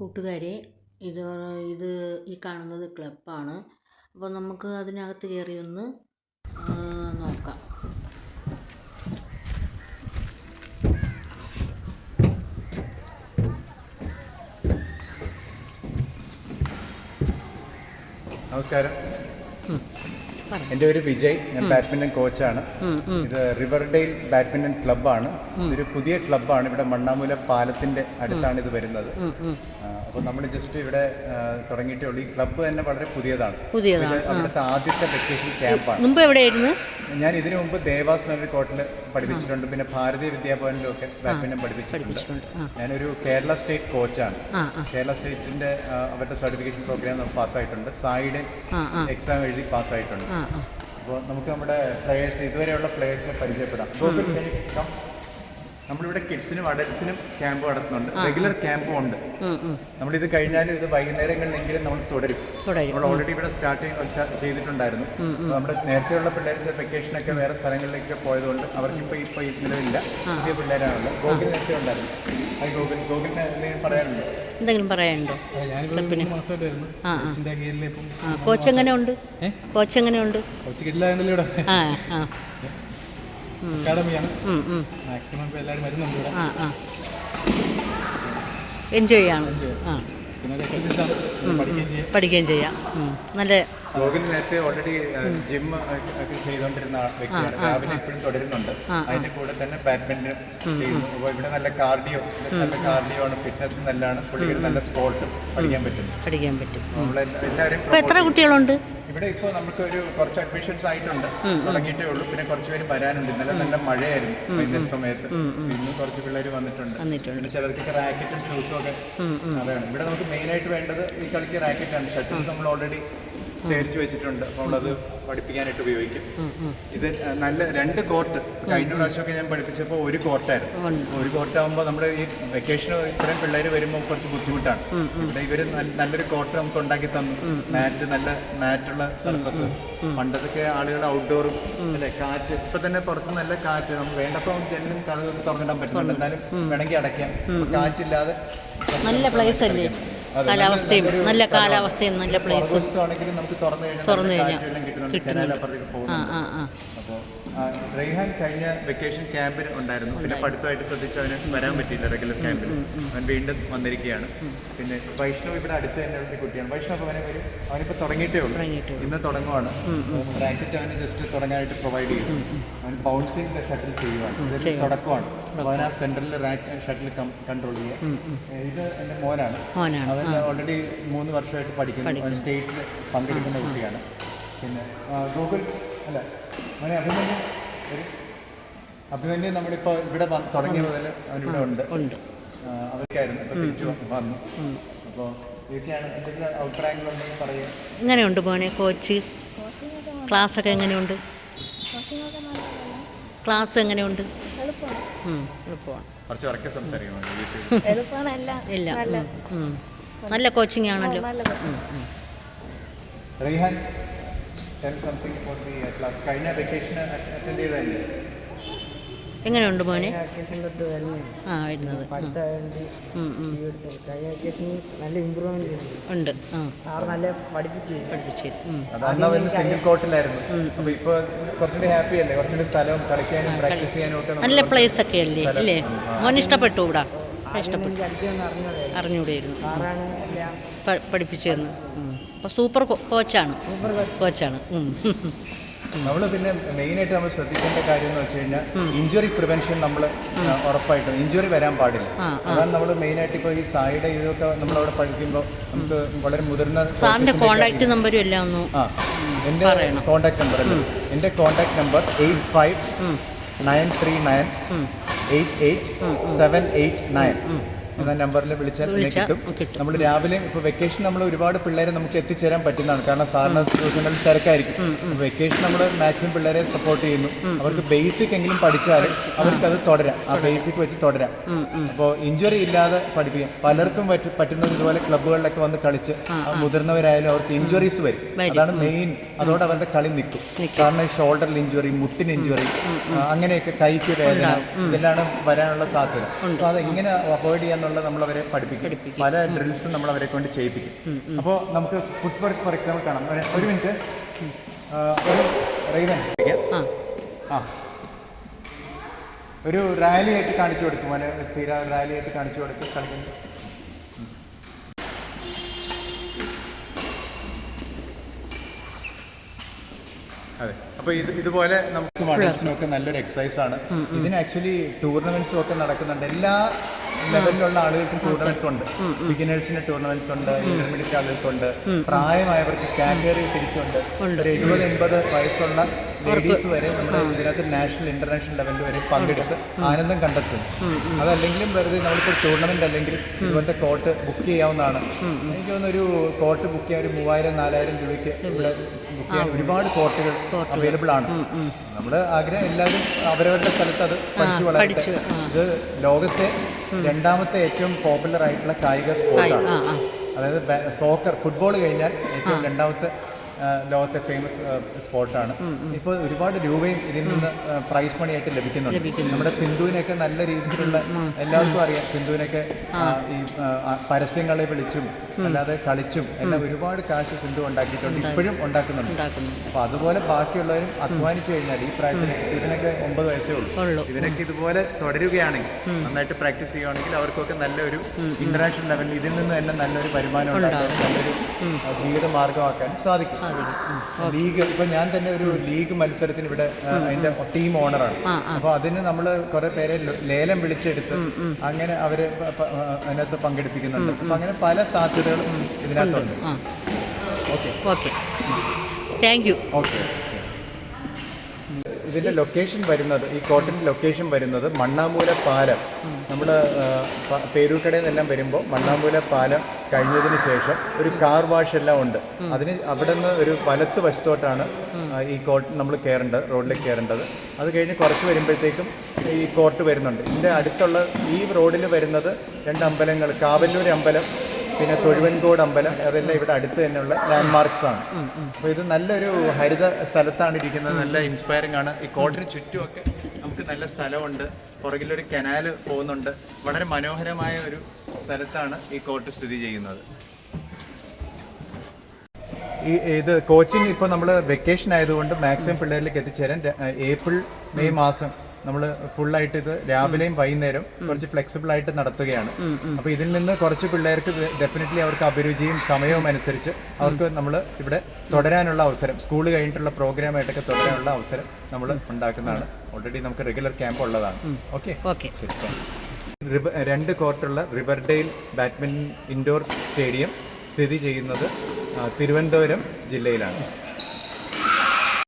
കൂട്ടുകാരെ, ഇത് ഇത് ഈ കാണുന്നത് ക്ലബ്ബാണ്. അപ്പോൾ നമുക്ക് അതിനകത്ത് കയറി ഒന്ന് നോക്കാം. നമസ്കാരം, എൻ്റെ പേര് വിജയ്. ഞാൻ ബാഡ്മിൻ്റൺ കോച്ചാണ്. ഇത് റിവർഡെയിൽ ബാഡ്മിൻ്റൺ ക്ലബ്ബാണ്. ഇതൊരു പുതിയ ക്ലബ്ബാണ്. ഇവിടെ മണ്ണാമൂല പാലത്തിൻ്റെ അടുത്താണ് ഇത് വരുന്നത്. അപ്പോൾ നമ്മൾ ജസ്റ്റ് ഇവിടെ തുടങ്ങിയിട്ടേ ഉള്ളൂ. ഈ ക്ലബ്ബ് തന്നെ വളരെ പുതിയതാണ്. അവിടുത്തെ ആദ്യത്തെ വെക്കേഷൻ ക്യാമ്പാണ്. മുമ്പ് എവിടെയായിരുന്നു? ഞാൻ ഇതിനു മുമ്പ് ദേവാസ് കോർട്ടിൽ പഠിപ്പിച്ചിട്ടുണ്ട്. പിന്നെ ഭാരതീയ വിദ്യാഭവനിലും ഒക്കെ ബാഡ്മിൻ്റൺ പഠിപ്പിച്ചിട്ടുണ്ട്. ഞാനൊരു കേരള സ്റ്റേറ്റ് കോച്ചാണ്. കേരള സ്റ്റേറ്റിൻ്റെ അവരുടെ സർട്ടിഫിക്കേഷൻ പ്രോഗ്രാം പാസ്സായിട്ടുണ്ട്. സായിഡ് എക്സാം എഴുതി പാസ്സായിട്ടുണ്ട്. അപ്പോൾ നമുക്ക് നമ്മുടെ പ്ലെയേഴ്സ്, ഇതുവരെയുള്ള പ്ലെയേഴ്സിനെ പരിചയപ്പെടാം. നമ്മളിവിടെ കിഡ്സിനും അഡൽസിനും ക്യാമ്പ് നടത്തുന്നുണ്ട്. റെഗുലർ ക്യാമ്പും ഉണ്ട്. നമ്മളിത് കഴിഞ്ഞാലും ഇത് വൈകുന്നേരങ്ങളിലെങ്കിലും നമ്മൾ തുടരും. നമ്മൾ ഓൾറെഡി ഇവിടെ സ്റ്റാർട്ട് ചെയ്തിട്ടുണ്ടായിരുന്നു. നമ്മുടെ നേരത്തെയുള്ള പിള്ളേർ വെക്കേഷനൊക്കെ വേറെ സ്ഥലങ്ങളിലേക്ക് പോയതുകൊണ്ട് അവർക്കിപ്പോൾ ഇപ്പോൾ നിലവില്ല. പുതിയ പിള്ളേരാണല്ലോ. ഗോകുൽ നേരത്തെ ഉണ്ടായിരുന്നു. ഗോകുലിന് എന്തെങ്കിലും പറയാനുണ്ടോ? എന്തെങ്കിലും പറയാനുണ്ടോ? കോച്ച് എങ്ങനെയുണ്ട്? കോച്ച് കിട്ടില്ലായിരുന്നല്ലോ ഇവിടെ. അക്കാഡമിയാണ്. മാക്സിമം ഇപ്പോൾ എല്ലാവരും വരുന്നുണ്ട് ഇവിടെ. എൻജോയ് ചെയ്യാണ്. പിന്നെ എക്സസൈസാണ്, പഠിക്കുകയും ചെയ്യാം. നല്ല ഗോകുൽ നേരത്തെ ഓൾറെഡി ജിം ഒക്കെ ചെയ്തുകൊണ്ടിരുന്ന വ്യക്തിയാണ്. രാവിലെ ഇപ്പോഴും തുടരുന്നുണ്ട്. അതിന്റെ കൂടെ തന്നെ ബാഡ്മിന്റൺ ചെയ്യുന്നു. അപ്പോൾ ഇവിടെ നല്ല കാർഡിയോ ആണ്. ഫിറ്റ്നസ് നല്ലതാണ്. പുള്ളിക്ക് നല്ല സ്പോർട്ട് പഠിക്കാൻ പറ്റും. നമ്മളെല്ലാവരും. എത്ര കുട്ടികളുണ്ട് ഇവിടെ? ഇപ്പോൾ നമുക്ക് കുറച്ച് അഡ്മിഷൻസ് ആയിട്ടുണ്ട്. തുടങ്ങിയിട്ടേ ഉള്ളൂ. പിന്നെ കുറച്ച് പേര് വരാനുണ്ട്. ഇന്നലെ നല്ല മഴയായിരുന്നു വൈകുന്നേര സമയത്ത്. ഇന്നും കുറച്ച് പിള്ളേർ വന്നിട്ടുണ്ട്. പിന്നെ ചിലർക്ക് റാക്കറ്റും ഷൂസും ഒക്കെ അതാണ്. ഇവിടെ നമുക്ക് മെയിനായിട്ട് വേണ്ടത് ഈ കളിക്ക് റാക്കറ്റാണ്. ഷട്ടിൽസ് നമ്മൾ ഓൾറെഡി ശേഖരിച്ചു വെച്ചിട്ടുണ്ട്. അപ്പോൾ നമ്മളത് പഠിപ്പിക്കാനായിട്ട് ഉപയോഗിക്കും. ഇത് നല്ല 2 കോർട്ട്. കഴിഞ്ഞ പ്രാവശ്യമൊക്കെ ഞാൻ പഠിപ്പിച്ചപ്പോൾ 1 കോർട്ടായിരുന്നു. 1 കോർട്ടാകുമ്പോൾ നമ്മുടെ ഈ വെക്കേഷന് ഇത്രയും പിള്ളേർ വരുമ്പോൾ കുറച്ച് ബുദ്ധിമുട്ടാണ്. ഇവിടെ ഇവർ നല്ലൊരു കോർട്ട് നമുക്ക് ഉണ്ടാക്കി തന്നു. നല്ല മാറ്റുള്ള സർഫസ്. പണ്ടത്തൊക്കെ ആളുകൾ ഔട്ട്ഡോറും അല്ലെ, കാറ്റ്. ഇപ്പൊ തന്നെ പുറത്ത് നല്ല കാറ്റ്. നമുക്ക് വേണ്ടപ്പോൾ ജനലും കഥ തുറന്നിടാൻ പറ്റുന്നുണ്ട്. എന്നാലും വേണമെങ്കിൽ അടയ്ക്കാം. കാറ്റില്ലാതെ നല്ല പ്ലേസ് അല്ലേ. കാലാവസ്ഥയും നല്ല പ്ലേസ്. നമുക്ക് തുറന്നു കഴിഞ്ഞാൽ അപ്പോൾ റെയ്ഹാൻ കഴിഞ്ഞ വെക്കേഷൻ ക്യാമ്പിന് ഉണ്ടായിരുന്നു. പിന്നെ പഠിത്തമായിട്ട് ശ്രദ്ധിച്ച് അവന് വരാൻ പറ്റിയില്ല റെഗുലർ ക്യാമ്പിൽ. അവൻ വീണ്ടും വന്നിരിക്കുകയാണ്. പിന്നെ വൈഷ്ണവ് ഇവിടെ അടുത്ത് തന്നെ ഉള്ള കുട്ടിയാണ്. വൈഷ്ണവ് അവനിപ്പോൾ തുടങ്ങിയിട്ടേ ഉള്ളൂ. ഇന്ന് തുടങ്ങുവാണ്. റാക്കറ്റ് അവന് ജസ്റ്റ് തുടങ്ങാനായിട്ട് പ്രൊവൈഡ് ചെയ്തു. അവൻ ബൗൺസിങ് ഷട്ടിൽ ചെയ്യുവാണ്. ഇതൊരു തുടക്കമാണ്. അവൻ ആ സെൻട്രലിൽ ഷട്ടിൽ കൺട്രോൾ ചെയ്യുക. ഇത് എൻ്റെ മോനാണ്. അവൻ ഓൾറെഡി 3 വർഷമായിട്ട് പഠിക്കുന്നു. അവൻ സ്റ്റേറ്റിൽ പങ്കെടുക്കുന്ന കുട്ടിയാണ്. പിന്നെ ഗൂഗിൾ അല്ല അവനെ അഭിമന്യു നമ്മളിപ്പോൾ ഇവിടെ തുടങ്ങിയ മുതൽ അവനിവിടെ ഉണ്ട്. അവർക്കായിരുന്നു. ഇപ്പോൾ തിരിച്ചു വന്നു. അപ്പോൾ ഇതൊക്കെയാണ്. എന്തെങ്കിലും അഭിപ്രായങ്ങളുണ്ടെങ്കിൽ പറയുക. എങ്ങനെയുണ്ട് മോനെ കോച്ച്? ക്ലാസ്സൊക്കെ എങ്ങനെയുണ്ട്? ക്ലാസ് എങ്ങനെയുണ്ട്? എളുപ്പമാണ്. കുറച്ച് ഉറക്കെ സംസാരിക്കണം. നല്ല കോച്ചിങ് ആണല്ലോ. Raihan, tell something about the class. കഴിഞ്ഞ വെക്കേഷൻ അറ്റൻഡ് ചെയ്തതല്ലേ? എങ്ങനെയുണ്ട് മോനെ? വരുന്നത് നല്ല ഇമ്പ്രൂവ്മെന്റ് ഉണ്ട്. സാർ നല്ല പഠിപ്പിച്ച് സിംഗിൾ കോർട്ടിലായിരുന്നു. അപ്പൊ ഇപ്പൊ കുറച്ചുകൂടി ഹാപ്പി അല്ലേ? കുറച്ചുകൂടി സ്ഥലവും കളിക്കാനും പ്രാക്ടീസ് ചെയ്യാനും ഒക്കെ നല്ല പ്ലേസ് ഒക്കെ അല്ലേ? മോൻ ഇഷ്ടപ്പെട്ടു? ഇവിടെ അറിഞ്ഞൂടായിരുന്നു. പഠിപ്പിച്ചു തന്നു. അപ്പോൾ സൂപ്പർ കോച്ചാണ്. നമ്മൾ പിന്നെ മെയിനായിട്ട് നമ്മൾ ശ്രദ്ധിക്കേണ്ട കാര്യം എന്ന് വെച്ച് കഴിഞ്ഞാൽ ഇഞ്ചുറി പ്രിവെൻഷൻ നമ്മൾ ഉറപ്പായിട്ടും ഇഞ്ചുറി വരാൻ പാടില്ല. അതാണ് നമ്മൾ മെയിനായിട്ട് ഇപ്പോൾ ഈ സായിയുടെ ഇതൊക്കെ നമ്മളവിടെ പഠിക്കുമ്പോൾ നമുക്ക് വളരെ മുതിർന്ന സാറിൻ്റെ കോൺടാക്ട് നമ്പരും എല്ലാം ഒന്ന്. എൻ്റെ കോൺടാക്ട് നമ്പർ അല്ലേ? എൻ്റെ കോൺടാക്ട് നമ്പർ 8593988789 എന്ന നമ്പറിൽ വിളിച്ചാൽ കിട്ടും. നമ്മൾ രാവിലെ ഇപ്പോൾ വെക്കേഷൻ നമ്മൾ ഒരുപാട് പിള്ളേരെ നമുക്ക് എത്തിച്ചേരാൻ പറ്റുന്നതാണ്. കാരണം സാറിന് ദിവസങ്ങളിൽ തിരക്കായിരിക്കും. വെക്കേഷൻ നമ്മൾ മാക്സിമം പിള്ളേരെ സപ്പോർട്ട് ചെയ്യുന്നു. അവർക്ക് ബേസിക് എങ്കിലും പഠിച്ചാൽ അവർക്കത് തുടരാം. ആ ബേസിക് വെച്ച് തുടരാം. അപ്പോൾ ഇഞ്ചുറി ഇല്ലാതെ പഠിപ്പിക്കാം. പലർക്കും പറ്റുന്നത് ഇതുപോലെ ക്ലബ്ബുകളിലൊക്കെ വന്ന് കളിച്ച് മുതിർന്നവരായാലും അവർക്ക് ഇഞ്ചുറീസ് വരും. അതാണ് മെയിൻ. അതോടെ അവരുടെ കളി നിൽക്കും. കാരണം ഷോൾഡറിൽ ഇഞ്ചുറി, മുട്ടിന് ഇഞ്ചുറി, അങ്ങനെയൊക്കെ കൈക്ക് വേദന, ഇതെല്ലാം വരാനുള്ള സാധ്യത. അപ്പോൾ അതെങ്ങനെ അവോയ്ഡ് ചെയ്യാന്നുള്ള എന്നുള്ളത് നമ്മൾ അവരെ പഠിപ്പിക്കും. പല ഡ്രിൽസും നമ്മൾ അവരെ കൊണ്ട് ചെയ്യിപ്പിക്കും. അപ്പോൾ നമുക്ക് ഫുട് വർക്ക് ഫോർ എക്സാമ്പിൾ കാണാം. ഒരു മിനിറ്റ്, ഒരു റെയ്വൻ ആ ഒരു റാലി ആയിട്ട് കാണിച്ചു കൊടുക്കും. മോനെ തീരാ റാലി ആയിട്ട് കാണിച്ചു കൊടുക്കും കളിക്കുന്നത്. അതെ, അപ്പോൾ ഇതുപോലെ നമുക്ക് മോഡൽസിനൊക്കെ നല്ലൊരു എക്സസൈസ് ആണ്. ഇതിന് ആക്ച്വലി ടൂർണമെന്റ്സും ഒക്കെ നടക്കുന്നുണ്ട്. എല്ലാ ലെവലിലുള്ള ആളുകൾക്കും ടൂർണമെന്റ്സ് ഉണ്ട്. ബിഗിനേഴ്സിന് ടൂർണമെന്റ്സ് ഉണ്ട്, ഇന്റർമീഡിയറ്റ് ആളുകൾക്കുണ്ട്, പ്രായമായവർക്ക് കാറ്റഗറി തിരിച്ചുണ്ട്. ഒരു 70-80 വയസ്സുള്ള ലേഡീസ് വരെ നമ്മുടെ ഇതിനകത്ത് നാഷണൽ ഇന്റർനാഷണൽ ലെവലിൽ വരെ പങ്കെടുത്ത് ആനന്ദം കണ്ടെത്തും. അതല്ലെങ്കിലും വെറുതെ നമ്മളിപ്പോൾ ടൂർണമെന്റ് അല്ലെങ്കിൽ ഇതുപോലത്തെ കോർട്ട് ബുക്ക് ചെയ്യാവുന്നതാണ്. എനിക്ക് തോന്നുന്നു ഒരു കോർട്ട് ബുക്ക് ചെയ്യാൻ ഒരു 3000-4000 രൂപയ്ക്ക് ഇവിടെ ബുക്ക് ചെയ്യാൻ ഒരുപാട് കോർട്ടുകൾ അവൈലബിൾ ആണ്. നമ്മുടെ ആഗ്രഹം എല്ലാവരും അവരവരുടെ സ്ഥലത്ത് അത് പഠിച്ചു വളരട്ടെ. ഇത് ലോകത്തെ 2ാമത്തെ ഏറ്റവും പോപ്പുലർ ആയിട്ടുള്ള കായിക സ്പോർട്ടാണ്. അതായത് സോക്കർ, ഫുട്ബോൾ കഴിഞ്ഞാൽ ഏറ്റവും 2ാമത്തെ ലോകത്തെ ഫേമസ് സ്പോർട്ടാണ്. ഇപ്പോൾ ഒരുപാട് രൂപയും ഇതിൽ നിന്ന് പ്രൈസ് മണി ആയിട്ട് ലഭിക്കുന്നുണ്ട്. നമ്മുടെ സിന്ധുവിനൊക്കെ നല്ല രീതിയിലുള്ള, എല്ലാവർക്കും അറിയാം സിന്ധുവിനൊക്കെ ഈ പരസ്യങ്ങളെ വിളിച്ചും അല്ലാതെ കളിച്ചും എല്ലാം ഒരുപാട് കാശ് സിന്ധു ഉണ്ടാക്കിയിട്ടുണ്ട്, ഇപ്പോഴും ഉണ്ടാക്കുന്നുണ്ട്. അപ്പോൾ അതുപോലെ ബാക്കിയുള്ളവരും അധ്വാനിച്ചു കഴിഞ്ഞാൽ ഈ പ്രായത്തിൽ, ഇതിനൊക്കെ 9 വയസ്സേ ഉള്ളൂ, ഇതിനൊക്കെ ഇതുപോലെ തുടരുകയാണെങ്കിൽ, നന്നായിട്ട് പ്രാക്ടീസ് ചെയ്യുകയാണെങ്കിൽ അവർക്കൊക്കെ നല്ലൊരു ഇന്റർനാഷണൽ ലെവലിൽ ഇതിൽ നിന്ന് തന്നെ നല്ലൊരു വരുമാനം ഉണ്ടാക്കാൻ, നല്ലൊരു ജീവിത മാർഗമാക്കാനും സാധിക്കും. ലീഗ്, ഇപ്പൊ ഞാൻ തന്നെ ഒരു ലീഗ് മത്സരത്തിന് ഇവിടെ അതിന്റെ ടീം ഓണറാണ്. അപ്പൊ അതിന് നമ്മൾ കുറെ പേരെ ലേലം വിളിച്ചെടുത്ത് അങ്ങനെ അവര് അതിനകത്ത് പങ്കെടുപ്പിക്കുന്നുണ്ട്. അപ്പൊ അങ്ങനെ പല സാധ്യതകളും ഇതിനകത്തുണ്ട്. Okay, thank you. ഓക്കെ, ഇതിൻ്റെ ലൊക്കേഷൻ വരുന്നത്, ഈ കോർട്ടിൻ്റെ ലൊക്കേഷൻ വരുന്നത് മണ്ണാമൂല പാലം. നമ്മൾ പേരൂർക്കടയിൽ നിന്നെല്ലാം വരുമ്പോൾ മണ്ണാമൂല പാലം കഴിഞ്ഞതിന് ശേഷം ഒരു കാർ വാഷ് എല്ലാം ഉണ്ട്. അതിന് അവിടെ നിന്ന് ഒരു വലത്ത് വശത്തോട്ടാണ് ഈ കോർട്ട് നമ്മൾ കയറേണ്ടത്, റോഡിലേക്ക് കയറേണ്ടത്. അത് കഴിഞ്ഞ് കുറച്ച് വരുമ്പോഴത്തേക്കും ഈ കോർട്ട് വരുന്നുണ്ട്. ഇതിൻ്റെ അടുത്തുള്ള ഈ റോഡിൽ വരുന്നത് 2 അമ്പലങ്ങൾ, കാവല്ലൂർ അമ്പലം പിന്നെ തൊഴുവൻകോട് അമ്പലം, അതെല്ലാം ഇവിടെ അടുത്ത് തന്നെയുള്ള ലാൻഡ് മാർക്സ് ആണ്. അപ്പോൾ ഇത് നല്ലൊരു ഹരിത സ്ഥലത്താണ് ഇരിക്കുന്നത്, നല്ല ഇൻസ്പയറിംഗ് ആണ്. ഈ കോർട്ടിന് ചുറ്റുമൊക്കെ നമുക്ക് നല്ല സ്ഥലമുണ്ട്, പുറകിലൊരു കനാല് പോകുന്നുണ്ട്. വളരെ മനോഹരമായ ഒരു സ്ഥലത്താണ് ഈ കോർട്ട് സ്ഥിതി ചെയ്യുന്നത്. ഇത് കോച്ചിങ് ഇപ്പോൾ നമ്മൾ വെക്കേഷൻ ആയതുകൊണ്ട് മാക്സിമം പിള്ളേരിലേക്ക് എത്തിച്ചേരാൻ ഏപ്രിൽ മെയ് മാസം നമ്മൾ ഫുള്ളായിട്ട് ഇത് രാവിലെയും വൈകുന്നേരം കുറച്ച് ഫ്ലെക്സിബിൾ ആയിട്ട് നടത്തുകയാണ്. അപ്പോൾ ഇതിൽ നിന്ന് കുറച്ച് പിള്ളേർക്ക് ഡെഫിനറ്റ്ലി അവർക്ക് അഭിരുചിയും സമയവും അനുസരിച്ച് അവർക്ക് നമ്മൾ ഇവിടെ തുടരാനുള്ള അവസരം, സ്കൂൾ കഴിഞ്ഞിട്ടുള്ള പ്രോഗ്രാമായിട്ടൊക്കെ തുടരാനുള്ള അവസരം നമ്മൾ ഉണ്ടാക്കുന്നതാണ്. ഓൾറെഡി നമുക്ക് റെഗുലർ ക്യാമ്പ് ഉള്ളതാണ്. ഓക്കെ, ശരി. 2 കോർട്ടുള്ള റിവർഡെയിൽ ബാഡ്മിൻ്റൺ ഇൻഡോർ സ്റ്റേഡിയം സ്ഥിതി ചെയ്യുന്നത് തിരുവനന്തപുരം ജില്ലയിലാണ്.